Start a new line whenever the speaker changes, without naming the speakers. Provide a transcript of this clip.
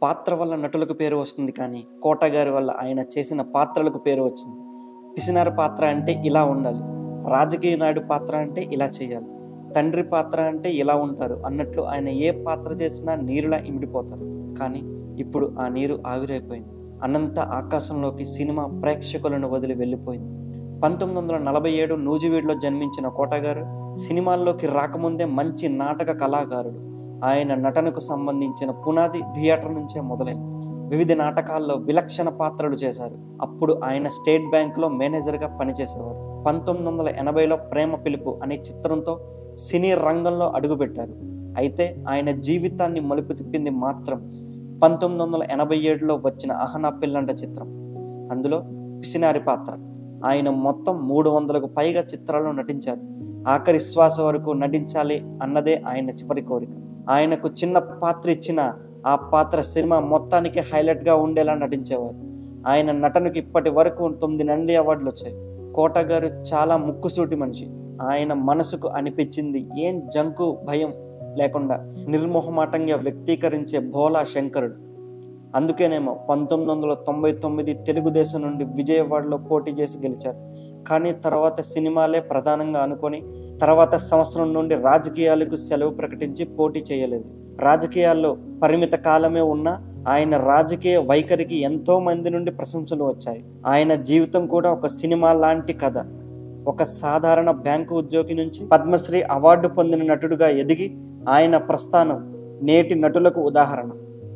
పాత్ర వల్ల నటులకు పేరు వస్తుంది, కానీ కోట గారి వల్ల ఆయన చేసిన పాత్రలకు పేరు వచ్చింది. పిసినారి పాత్ర అంటే ఇలా ఉండాలి, రాజకీయ నాయుడు పాత్ర అంటే ఇలా చేయాలి, తండ్రి పాత్ర అంటే ఇలా ఉంటారు అన్నట్లు ఆయన ఏ పాత్ర చేసినా నీరులా ఇమిడిపోతారు. కానీ ఇప్పుడు ఆ నీరు ఆవిరైపోయింది. అనంత ఆకాశంలోకి సినిమా ప్రేక్షకులను వదిలి వెళ్ళిపోయింది. 1947 నూజివీడులో జన్మించిన కోట గారు సినిమాల్లోకి రాకముందే మంచి నాటక కళాకారుడు. ఆయన నటనకు సంబంధించిన పునాది థియేటర్ నుంచే మొదలైంది. వివిధ నాటకాల్లో విలక్షణ పాత్రలు చేశారు. అప్పుడు ఆయన స్టేట్ బ్యాంకులో మేనేజర్గా పనిచేసేవారు. 1980లో ప్రేమ పిలుపు అనే చిత్రంతో సినీ రంగంలో అడుగుపెట్టారు. అయితే ఆయన జీవితాన్ని మలుపు తిప్పింది మాత్రం 1987లో వచ్చిన అహనా పిల్లంట చిత్రం. అందులో పిసినారి పాత్ర. ఆయన మొత్తం 300కు పైగా చిత్రాల్లో నటించారు. ఆఖరి శ్వాస వరకు నటించాలి అన్నదే ఆయన చివరి కోరిక. ఆయనకు చిన్న పాత్ర ఇచ్చిన ఆ పాత్ర సినిమా మొత్తానికి హైలైట్గా ఉండేలా నటించేవారు. ఆయన నటనకు ఇప్పటి వరకు 9 నంది అవార్డులు వచ్చాయి. కోట గారు చాలా ముక్కుసూటి మనిషి. ఆయన మనసుకు అనిపించింది ఏం జంకు భయం లేకుండా నిర్మోహమాటంగా వ్యక్తీకరించే భోలా శంకరుడు. అందుకేనేమో 1999 తెలుగుదేశం నుండి విజయవాడలో పోటీ చేసి గెలిచారు. కానీ తర్వాత సినిమాలే ప్రధానంగా అనుకొని తర్వాత సంవత్సరం నుండి రాజకీయాలకు సెలవు ప్రకటించి పోటీ చేయలేదు. రాజకీయాల్లో పరిమిత కాలమే ఉన్నా ఆయన రాజకీయ వైఖరికి ఎంతో మంది నుండి ప్రశంసలు వచ్చాయి. ఆయన జీవితం కూడా ఒక సినిమా లాంటి కథ. ఒక సాధారణ బ్యాంకు ఉద్యోగి నుంచి పద్మశ్రీ అవార్డు పొందిన నటుడుగా ఎదిగి ఆయన ప్రస్థానం నేటి నటులకు ఉదాహరణ.